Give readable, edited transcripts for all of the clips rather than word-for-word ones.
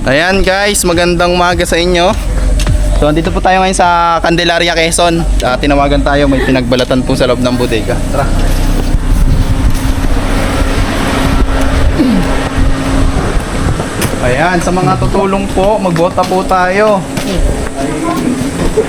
Ayan guys, magandang umaga sa inyo. So andito po tayo ngayon sa Candelaria, Quezon. Tinawagan tayo, may pinagbalatan po sa loob ng bodega. Tara. Ayan, sa mga tutulong po, magbota po tayo.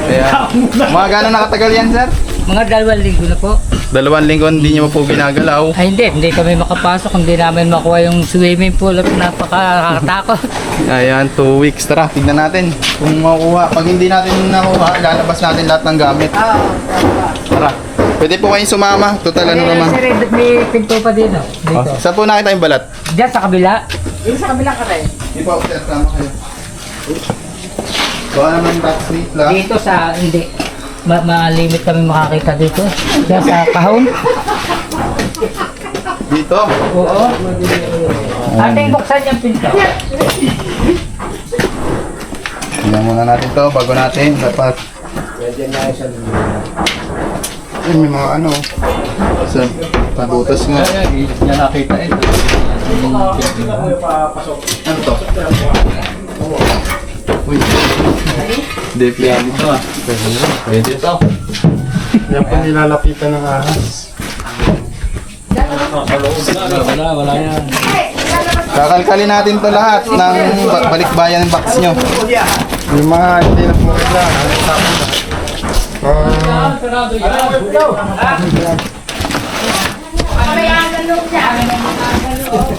Ayan. Mga gano'n nakatagal yan, sir? Mga 2 linggo na po. 2 linggo hindi nyo po ginagalaw. Ay hindi kami makapasok, hindi namin makuha yung swimming pool at napakakatakot. Ayan, 2 weeks. Tara, tignan natin kung makuha. Pag hindi natin nakuha, lalabas natin lahat ng gamit. Tara. Pwede po kayong sumama. Total ano naman. Sir, may pinto pa din, dito. Saan po nakita yung balat? Diyan sa kabila. Yung sa kabila ka rin. Hindi po, sir. Tama kayo. Baka naman tax rate lang. Dito sa, hindi. Ma-limit kami makakita dito. Diyan sa kahon. Dito. Oo. Ating buksan yung pinto. Tignan muna natin to bago natin. Dapat. Ay, may mga ano. Sa pabutas nga. Hindi niya nakita eh. Ano to? Uy. Depi. Ito ah. Pwede ito. Yan po nilalapitan ng ahas. Wala yan. Kakalkalin natin to lahat ng balikbayan box nyo. Yung mga hindi na po kailangan.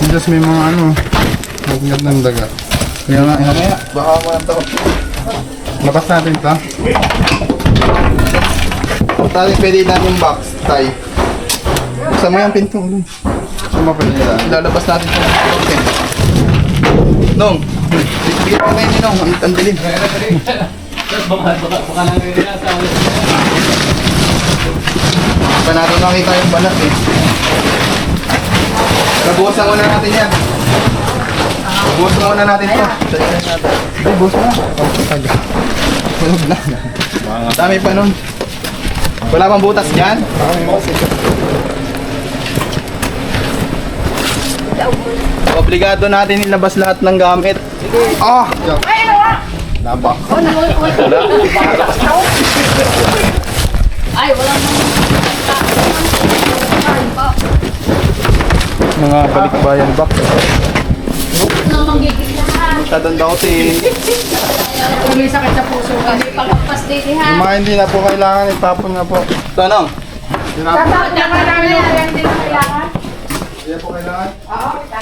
Just may mga ano, magnat ng daga. Kaya nga, kaya. Baka mo lang to. Labas natin ito. Tali, pwede na yung box. Tay. Buksan mo yung pinto. Sumapal nila. Ilalabas natin ito. Okay. Nong. Bigyan ko ngayon ni Nong. Ang dilim. Baka lang rin nasa. Baka natin makita yung balat eh. Nabukasan muna natin yan. Bukasan muna natin ito. Ay, bukas na. Tulog na. Dami pa nun. Wala pang butas dyan? Obligado natin ilabas lahat ng gamit. Ah! Napa. Ay, wala Mga balikbayan box. namang gigil lahat. Tadanda ko si... May sakit sa puso ka. May pagkapas dito ha. Yung mga hindi na po kailangan, itapon na po. Tanong. Tatapos naman namin yung kaya hindi na kailangan. Hindi na po kailangan. Hindi na.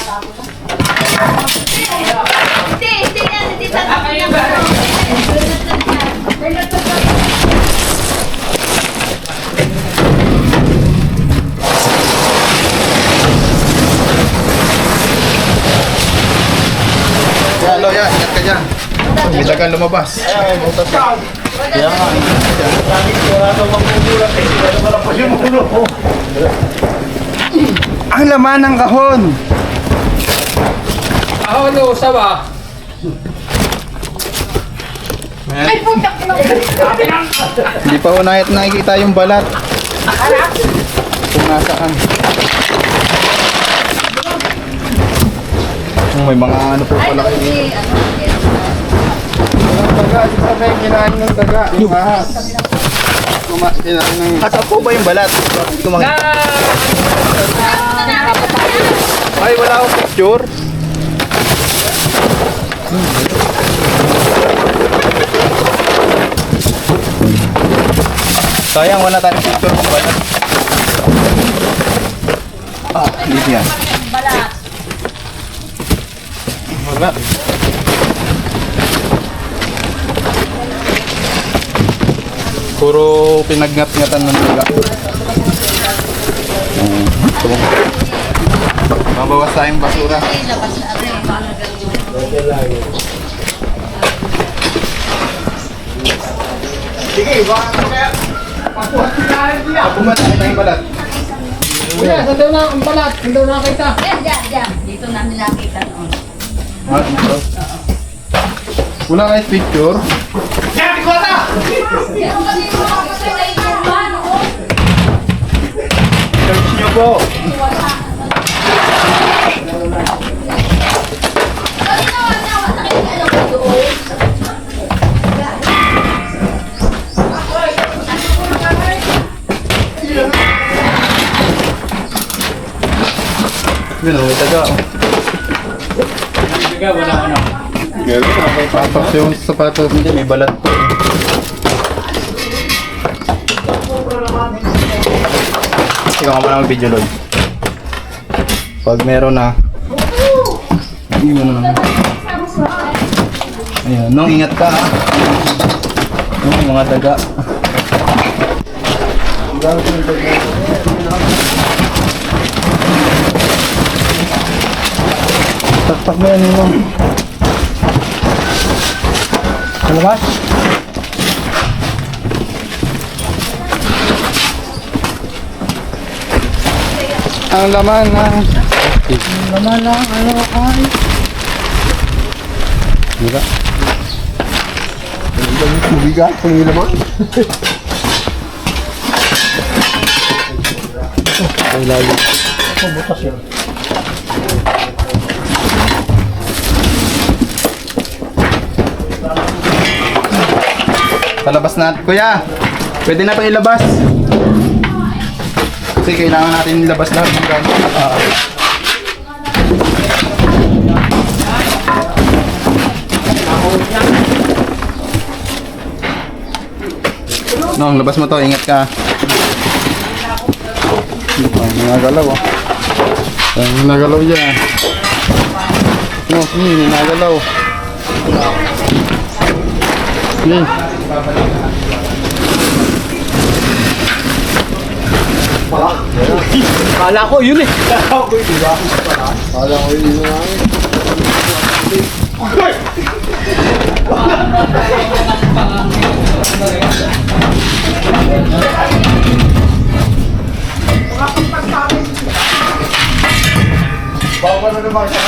Hindi tatapos na. Kaya Loya, ingat ka dyan. May dagan lumabas. Ang laman ng kahon! Ako ano, sawa. Ay, putak na. Hindi pa unayat nakikita yung balat. Kung nasaan. May mga ano po Ay, pala kayo. si, Ang daga, sabi kinain ng daga, yung ahas. Kinain ng... Asa po ba yung balat? Ay, wala akong picture. Sayang, wala tayong picture ng balat. Ah, dito yan. balat. Wala. Puro pinagngat-ngatan ng daga. Ito. Mabawas tayong basura. Ay, labas na rin. Mga ganun. Sige, baka kaya. Pumunta tayo tayong balat. Kuya, saan daw na ang balat? Saan daw nakita? Yan. Dito namin nakita noon. Wala kahit picture. Pero kasi yung mga kasay na inuman, oh. Search nyo po. Wala. Ano, nakikita Yun o, may taga. Gano'n, okay. Patok yung sapatos. Hindi, may balat po. Ikaw ka pa naman video, Lord. Pag meron na, iwan na naman. Ayan, nung ingat ka ha. Yung mga daga. Taktak mo yan mo. Kalabas? Ang laman na. Naman lang, ano ay. Diba? Mabigat, kung yung laman. Ang lalim. Butas yun. Palabas na. Kuya, pwede na pa ilabas. Kasi kailangan natin ilabas lahat ng gamit. Nong, labas mo to. Ingat ka. Ang nagalaw ah. Ang nagalaw dyan. No, hindi nagalaw. Hindi. Kala ko yun eh. Kala ko yun na. Bawa na naman siya.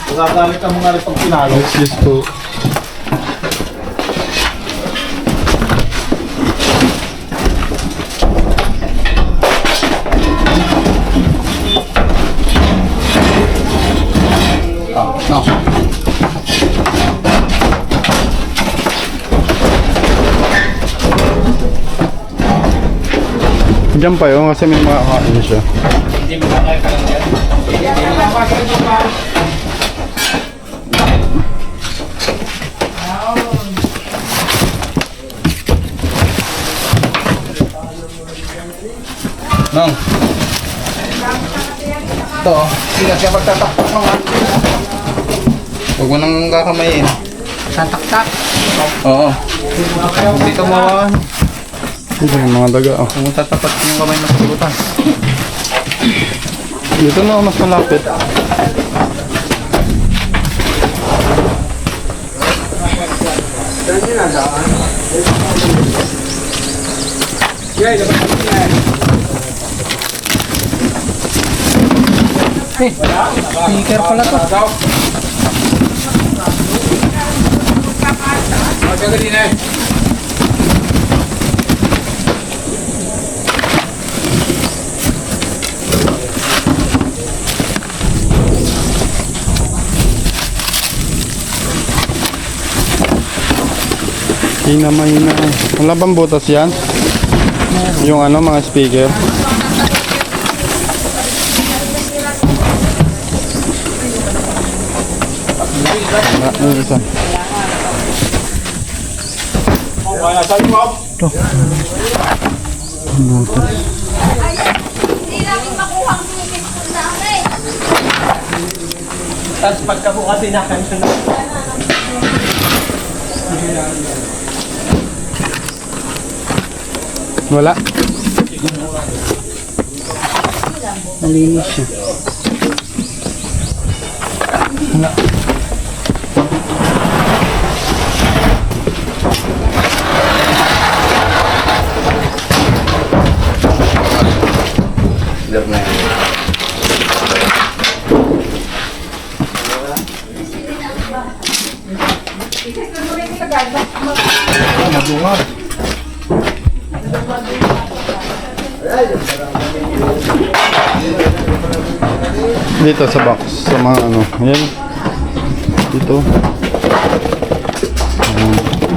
Magagamit ang mga rin pag pinalo. Excuse po. No. Diyan pa yun kasi may makakain siya. Nong. Ito, sila siya pagtatakpak ng huwag mo nang kakamayin. Tatak-tak. Oo. Dito mawawan. Dito yung mga daga ah. Huwag mo tatapat yung kamay mo sa butas. Dito na mas malapit. Speaker pala to. Mahina. Wala bang butas yan? Yung ano, mga speaker. Yung isa. Hindi namin makuha ang ticket ko sa akin. Tapos pagkabukas sinakan ko na. Wala. Malinis siya. Love na yan. Madungan. Dito sa box, sa mga ano. Ayan. Dito. Ayan.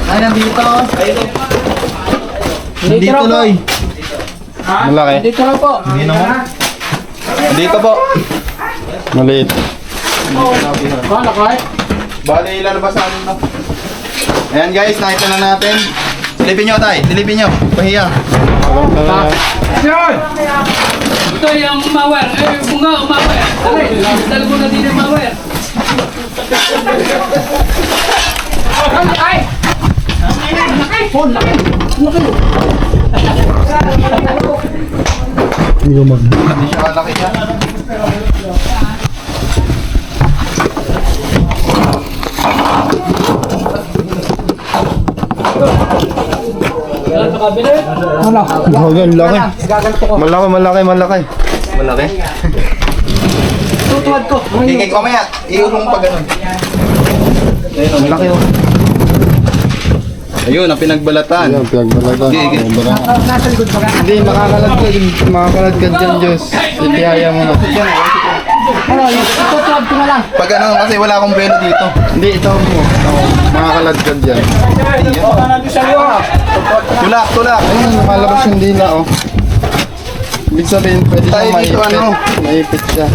Ay, nandito. Dito, Loy. Malaki. Dito lang po. Dito po. Maliit. Kala ka eh. Bale, ilalabas natin to. Ayan guys, nakita na natin. Silipin nyo, tay. Silipin nyo. Pahiya. Ito yung umawer. Bunga umawer. Dala mo na din yung umawer. Ay! Hindi siya kalaki niya. Ang laki. Malaki. Malaki. Tutuwad ko. Kikik, mamaya. Iulong pa ganun. Ang laki oh. Ayun, ang pinagbalatan. Ayan, pinagbalatan. Sige. Nasa likod ba ka? Hindi, makakalad ka dyan, Diyos. Itihaya mo na. Ano, tutuwad ko na lang. Pag ano, kasi wala akong belo dito. Hindi, ito mo. Makakalad ka dyan. Tulak. Ayun, lumalabas yung dila, oh. Ibig sabihin, pwede Tayo siyang dito, maipit. ano? Maipit siya.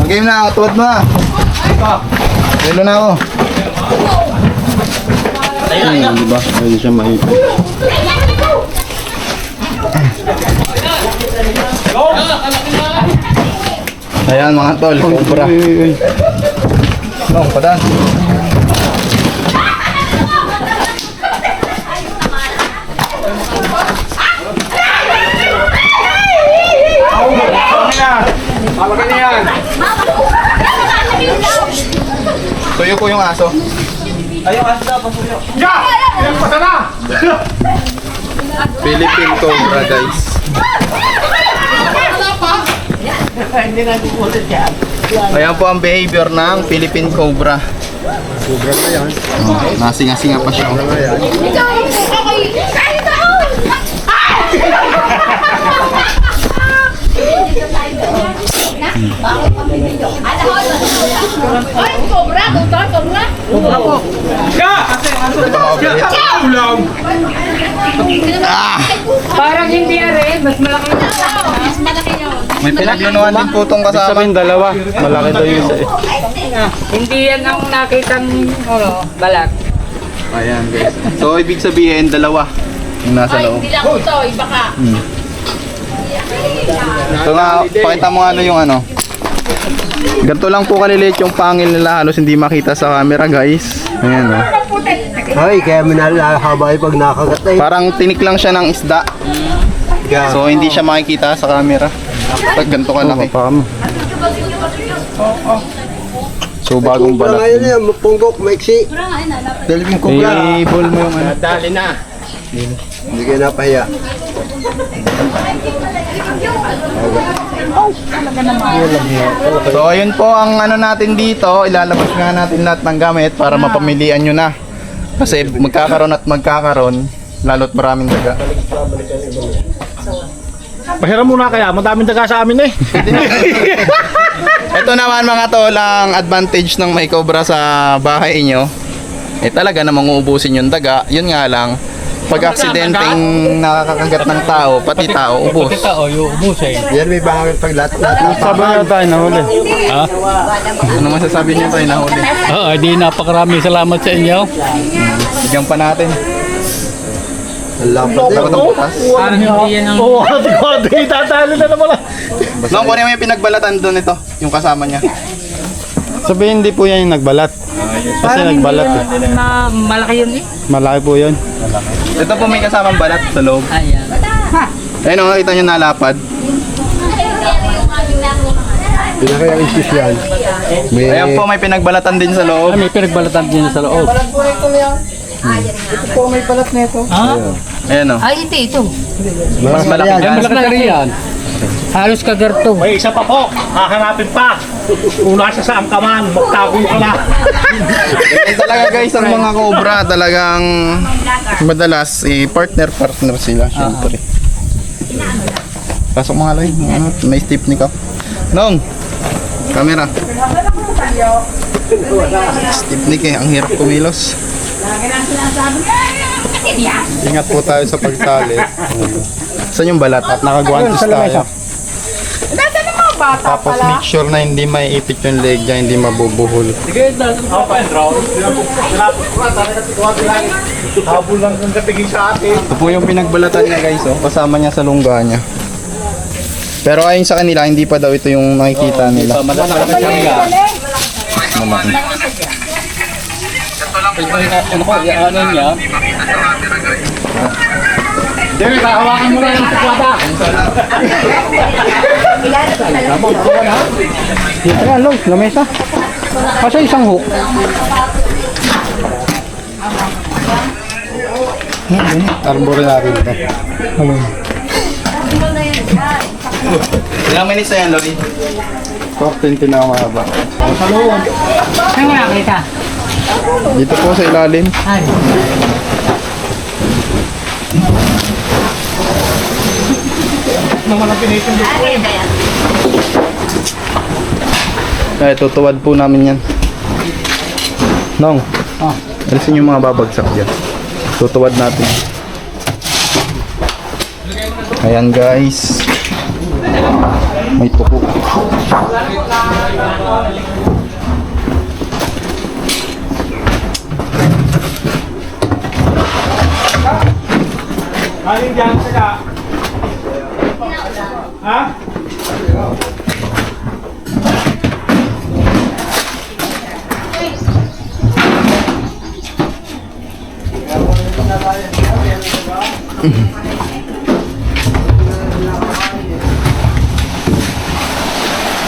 Game na, tuwad mo na. Belo na ako. Ayun, di ba? Pwede siya maipit. Ayan mga tol, cobra. Uy. No, padan. Tuyo ko yung aso. Philippine Cobra guys. Ayan po ang behavior ng Philippine Cobra. Cobra na yan. Nasinga-singa pa siya. Ay, cobra, cobra. Parang hindi rin. Mas malaki. Mas malaki yun. May pinaglunuan din po itong kasama. Sabihin, dalawa. Malaki daw yung isa eh. Hindi yan ang nakitang balat. Ayan guys. So ibig sabihin dalawa yung nasa Ay, loob. hindi lang ito, iba ka. So nga, pakita mo ano yung ano. Ganito lang po kaliliit yung pangil nila, halos hindi makita sa camera guys. Ayan o. Ay, kaya minalahaba pag nakagat eh. Parang tinik lang siya ng isda. So hindi siya makikita sa camera. Pag ganito kalaki. Mapam. So bagong Kumpra balat. ngayon yan, mapunggok, maiksi. Dalawang kubra. I-ball mo yung ano. Dali na. Hindi kayo napahiya. So ayun po ang ano natin dito. Ilalabas nga natin lahat ng gamit para mapamilian nyo na. Kasi magkakaroon at magkakaroon. Lalo't maraming daga. Pahiram muna kaya, madaming daga sa amin eh. Ito naman mga tol, ang advantage ng may cobra sa bahay inyo. Eh talaga namang uubusin yung daga. Yun nga lang, pag aksidenteng nakakagat ng tao, pati tao, ubus. Yan may bangin pag lahat. Sabi na tayo nahuli. Ano masasabi niyo tayo nahuli? Oo, di napakaraming salamat sa inyo. Bigyan pa natin. Lapat Dapat ang butas. Parang hindi yan ang... Oo, di tatalo na naman. Nung kunin mo yung pinagbalatan doon ito, yung kasama niya. Sabihin, hindi po yan yung nagbalat. Kasi nagbalat eh. Malaki yun eh. Malaki po yun. Ito po may kasamang balat sa loob. Ayan. Ayun o, nakita niyo nalapad. Pinakayang espesyal. Ayan po, may pinagbalatan din sa loob. May pinagbalatan din sa loob. Ayan o. Ay, ito. Mas malaki Yan, yan. malaki na rin yan. Halos kagarto. May isa pa po, hahanapin pa. Kung nasa saan ka man, magtago ka na. Ganyan talaga guys, ang mga cobra talagang madalas partner sila syempre. Pasok mga loy, may Stepney ka. Nong, camera. Stepney eh, ang hirap kumilos. Ingat po tayo sa pagtali. Saan yung balat? At nakagwantes tayo. Tapos make sure na hindi maiipit yung leg niya, hindi mabubuhol. Habol lang kang katigil sa atin. Ito po yung pinagbalatan niya guys, oh, kasama niya sa lungga niya. Pero ayon sa kanila, hindi pa daw ito yung nakikita nila. Malaki siya nga. Malaki. Ano ko, ano niya? Dere, hawakan mo na yung tukwada. Ayan, Loy, lamesa. Kasi isang hook. Arbor natin ito. Ilang minutes na yan, Lori? 420 na mahaba. Saan mo nakita? Dito po sa ilalim. Ay. Ay, tutuwad po namin yan. Nong, alisin yung mga babagsak dyan. Tutuwad natin. Ayan guys. May tuko. Alin dyan sila? Ha?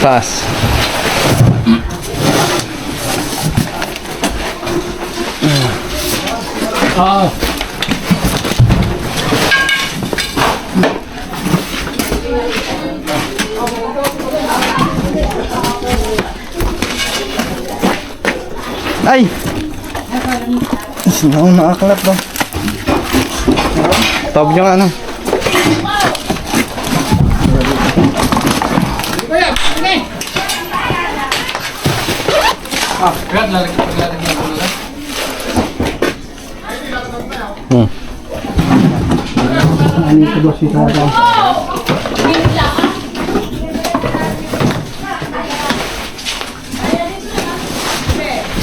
Taas. Ah, Ay! Sino nakaklap ba? Tawag yung ano.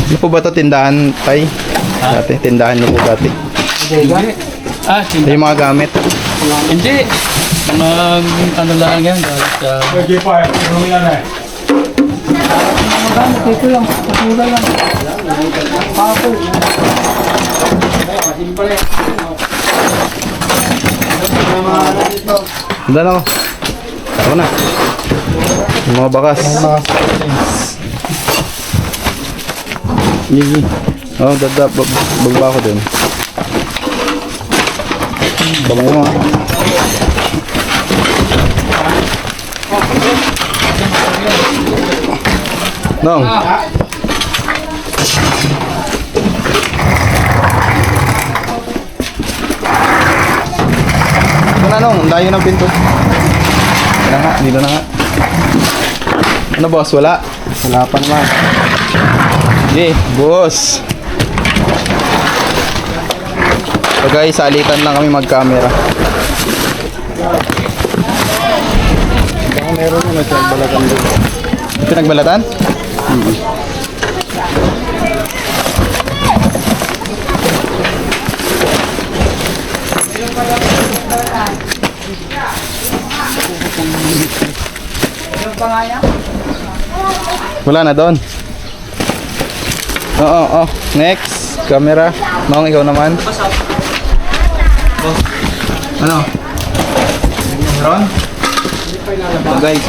Ano po ba ito? Tindahan, Tay? Dati, tindahan niyo po dati. ah, Ito yung mga gamit. hindi. Ano lang yan. Dahil sa... Pwede pa, ano yan eh. Ito lang, pasura lang. Dala ko. Ako na. Yung mga bakas. Gigi. Oh, bababa ko din. Babay mo ah. Nong. Ito na nong, ang layo ng pinto. Dito na nga, dito na nga. Ano boss, wala? Wala pa naman. Okay, boss. So guys, salitan lang kami mag-camera. Baka meron yun, nagbalatan dito. Pinagbalatan? Wala na doon. Oo. Next, camera. Nong, ikaw naman. Ano? Ron? Ito guys.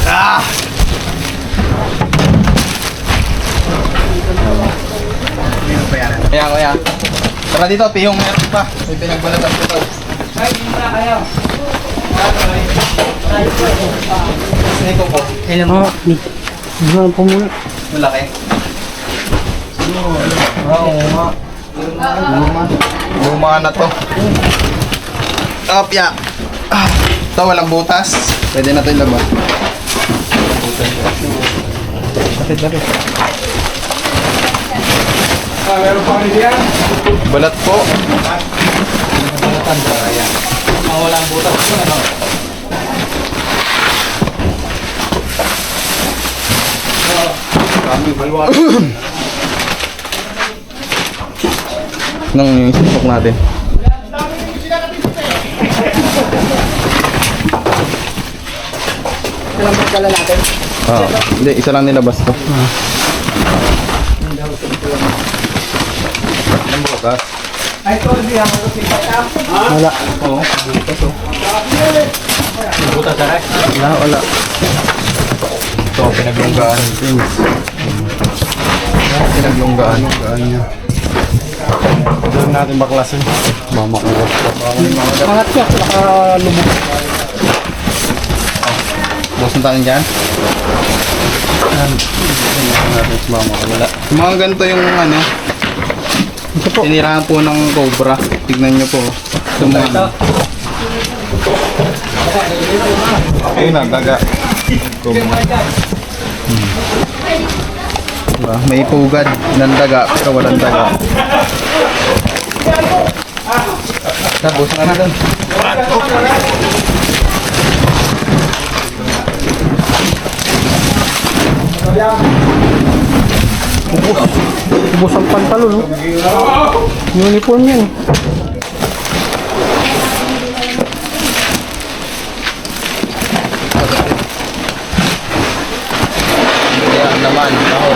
Ah! Kaya. Tara dito, pihong meron pa. May pinagbalatan ko pa. Snake ko. Ayun mo. Buwan po muna. Malaki. Oo nga. Luma na to. Opya. Ito walang butas. Pwede na ito ilabas. Lapit. Meron pa rin yan. Balat po. Walang butas. Ano? Nang isipok natin. Hindi, isa lang nilabas to. Ang butas. Wala. Butas na rin. Wala. Ito, pinaglunggaan. Pinaglunggaan. Doon natin baklasin. Angat siya. Nakalubog. Bukas tayo dyan. Wala. Mga ganito yung ano. Tinirahan po ng cobra. Tignan nyo po. Tumama. Ayun na, daga. Diba? May pugad ng daga pero walang daga. Tapos na doon. Ubus ang pantalon. Uniform yan. Ayan naman. Ako.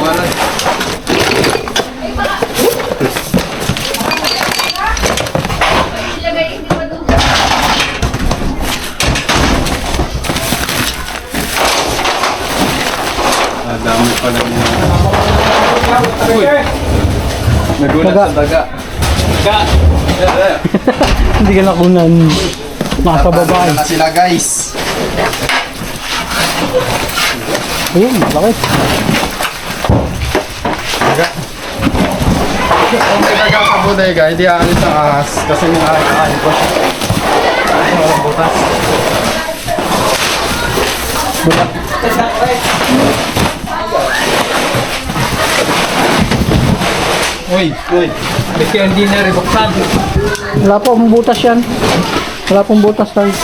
Wala. Dami pa lang yan. Nagulat sa daga. Hindi ka nakunan. Nasa babae. Na sila guys. Ayun, malaki. Kung may daga sa bodega, hindi aalis ang ahas. Kasi may ahas ko siya. Walang butas. Uy. Kasi hindi na rebuksan. Wala pong butas yan. Wala pong butas tayo.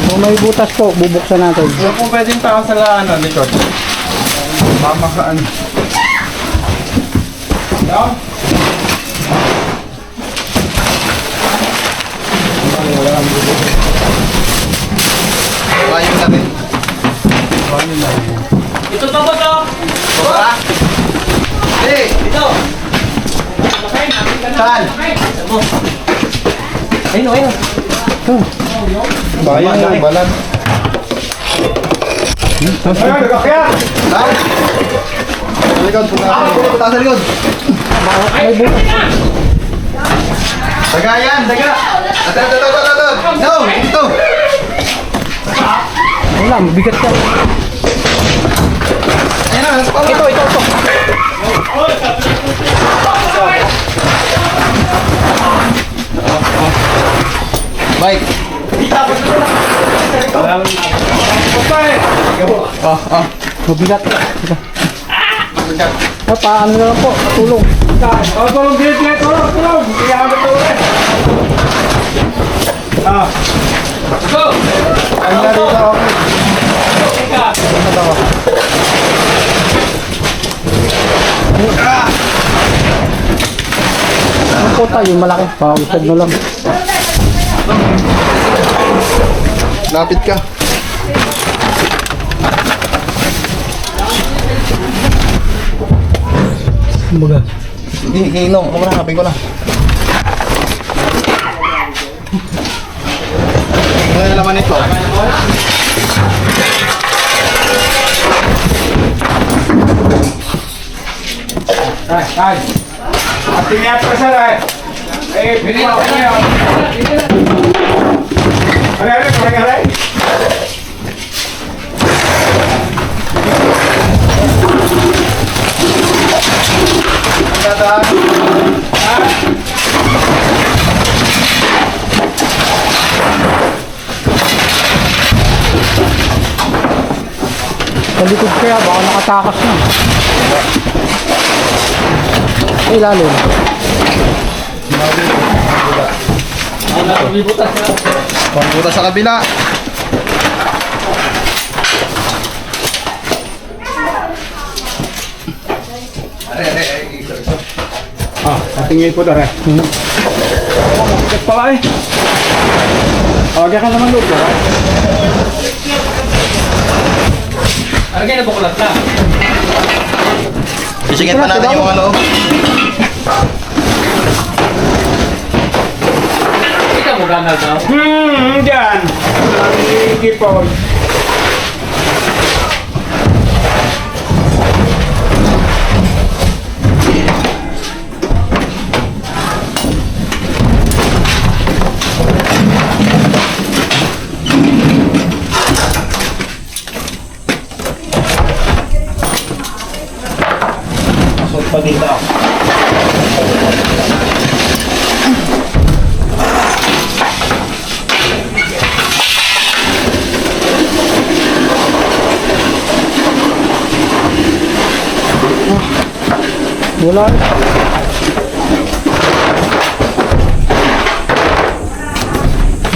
Kung may butas po, bubuksan natin. So kung pwedeng pakasalaan ang likod. Mamakaan. Down. Bayo natin. Ito pa ba ito? Cobra. Hey. Ito. Saan? Ayun. Bayo ng balat. Ayun, nagkakyan! Saan? Sa likod. Punta sa likod. May butas. Daga yan. Daga. Ito. No. Ito. Wala, mabigat siya. Ayan na. Ito. Bike. Mabigat. Paano na lang po, tulong. Tulong, bilit, tulong! Iyahan ito ulit! Go! Ang narito ako. Ano po tayo, malaki. Pausad na lang. Lapit ka. Kumbaga. Sige, Inong. Ako na, hapin ko na. Ano yung laman ito? Ay. At tingnan pa sa rin. Eh, pinito ko niya. Aray. Sa likod kaya, baka nakatakas na. Ilalim. Pangbutas sa kabila. Tingin po dara. Bakit pala eh? Okay ka naman doon. Ano kayo nabukulat na? Isingit pa natin yung ano. Ikaw mo ganal daw. Diyan. Hindi po. Wala.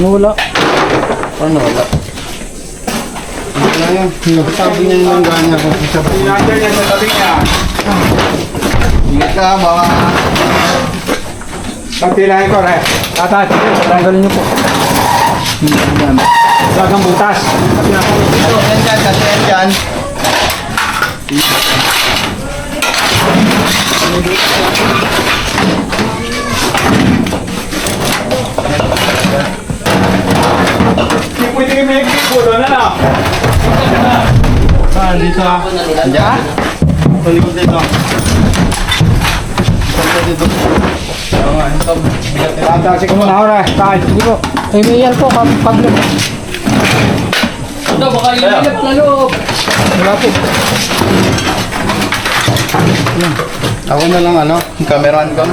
Wala. Paano wala? Wala yan. Sabi niya yung ganya ko. Nandiyan yan sa tabi niya. Ingat ka, baka... Pagpilahin ko rin. Tatay. Tanggalin niyo po. Dagang butas. Ito, yan dyan, kasi yan dyan. Hindi pwede kami nagkipulo na na. Saan? Dito ah. Dyan? Palikod dito. Tatasi ko muna ako rin. Tay. Sige po. Ay, may yan po. Pablo. Ito, baka ililip na loob. Wala po. Ako na lang ano, cameraman ko.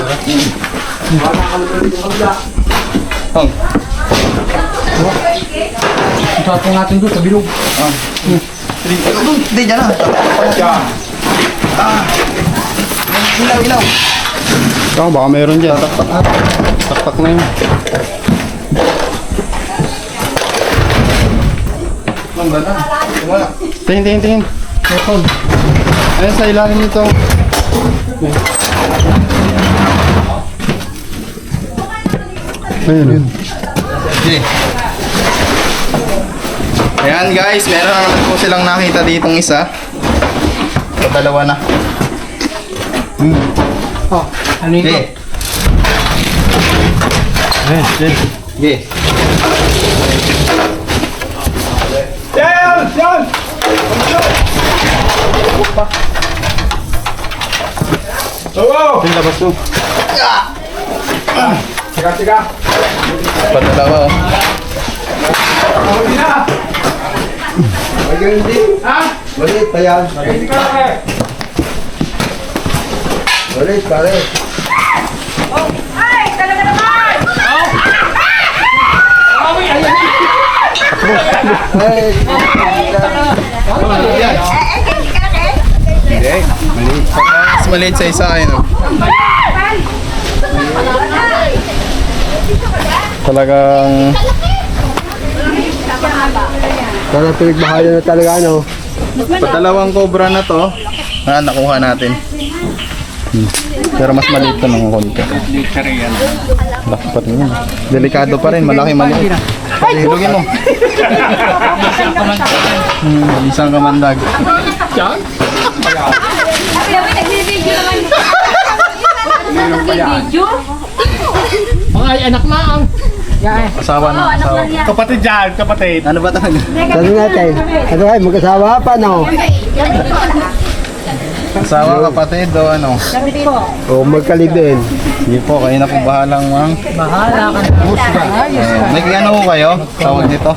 Hong. Tapos natin doon sa bilog. Hindi, dyan na. Ilaw. Ikaw, baka meron dyan. Takpak na yun. Ang ganda. Wala. Tingin. Ayun sa ilalim nito. Ayun. Okay. Ayan guys, meron na naman po silang nakita ditong isa. So, dalawa na. Oh, ano yun? Okay. Okay. Yan! Oo! Yung labas mo. Siga. Padalawa oh. Hindi na. Ha? Balit pa yan. Hindi ka rin. Balit, pare. Ay, talaga naman! Mas maliit sa isa ayun oh. Talagang Parang pinagbahalan na talaga, ano? padalawang cobra na to. Nakuha natin. Pero mas maliit to ng konti. Laki pa rin yun. Delikado pa rin, malaki maliit. Hilugin mo. Isang kamandag. Sabi namin, nagbibideo naman. Mga anak na ang. Asawa na, asawa. Kapatid dyan, kapatid. Ano ba talaga? Tanong natin. Ano ay, magkasawa pa, no? Asawa, kapatid, o ano? O magkalibin. Sige po, kayo na po bahalang mang. Bahala ka na. May ano ko kayo? Tawag nito?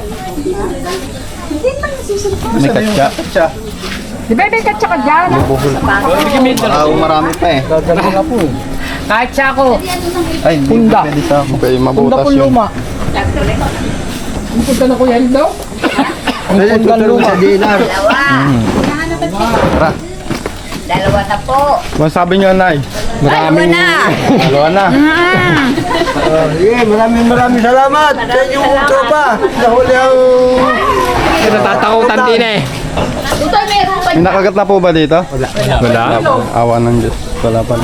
May katsa. Di ba may katsa ka dyan? Marami pa eh. Kahit siya ako. Ay, hindi Punda. pwede sa ako. Okay, Punda mabutas kong yun. luma. Ang punta na Kuya Hildo. Ang Ay, punta tutulong luma. sa dinar. Tara. Dalawa na po. Masabi nyo, Nay. Maraming na. Dalawa na. Sige, maraming salamat sa inyong tropa. Nahuli ang... Natatakutan din eh. Ito meron pa. May nakagat na po ba dito? Wala. Awa ng Diyos. Wala pa.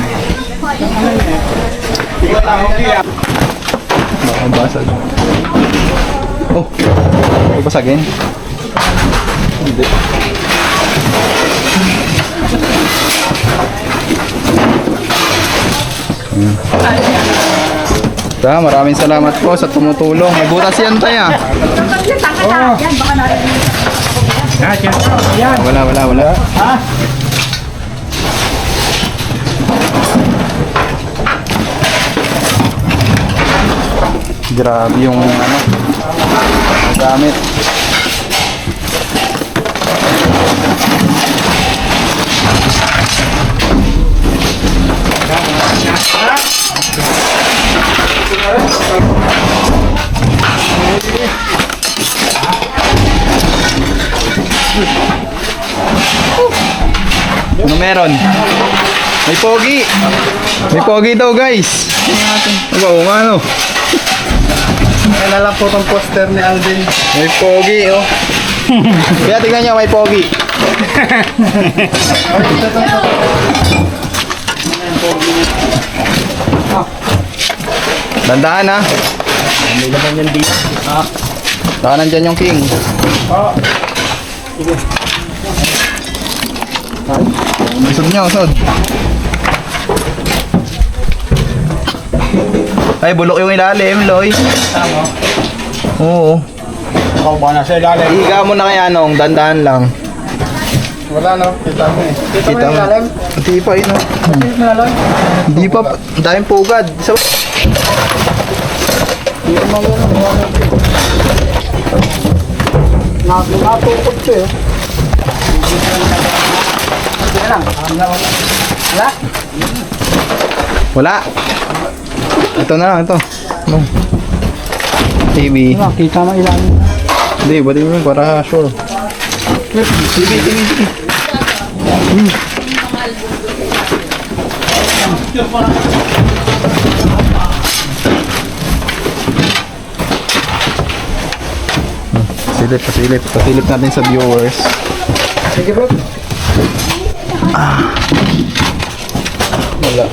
Makabasag. Oh, pagpasagin. Hindi. Maraming salamat po sa tumutulong. May butas yan tayo. Wala. Grabe yung ano, gamit. Ano meron? May pogi. May pogi daw, guys. Oo nga, ano. Kaya na lang po itong poster ni Alvin. May pogi, oh. Kaya tingnan nyo, may pogi. Dandaan, ha. May laman yan dito. Baka nandyan yung king. Usod niya, usod. Ay, bulok yung ilalim, Loy. Tama. Oo. Ikaw ba na sa ilalim? Higa mo na kaya nung, dandahan lang. Wala, no? Kita mo eh. Kita mo. Hindi pa yun, oh. Hindi pa. Ang daming pugad. So, Natukot ko eh. wala. Ito na lang, ito. Ano? TV. Kita mo ilalim. Hindi, bali mo para sure. TV. Pasilip natin sa viewers. Sige bro. Wala.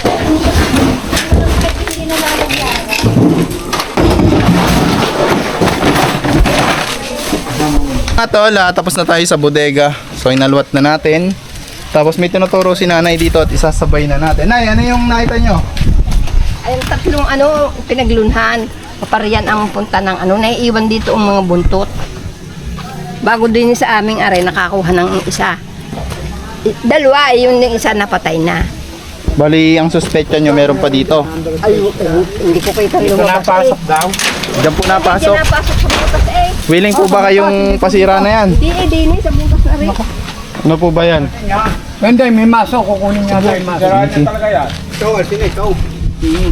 Tol, tapos na tayo sa bodega. So inalwat na natin. Tapos may tinuturo si nanay dito at isasabay na natin. Nay, ano yung nakita nyo? Ayun, tatlong pinaglunhan. Paparian ang punta ng naiiwan dito ang mga buntot. Bago din sa aming are, nakakuha ng isa. Dalawa, yung isa napatay na. Bali, ang suspetya nyo meron pa dito. Ay, hindi ko kita lumabas. daw. Diyan po napasok. Hindi napasok sa butas eh. Willing po ba kayong pasira na yan? Hindi, sa butas na rin. Ano po ba yan? Hindi, may maso. Kukunin niya na yung maso. Saraan niya talaga yan.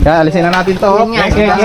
Kaya alisin na natin to. Yun nga, Okay. sabi.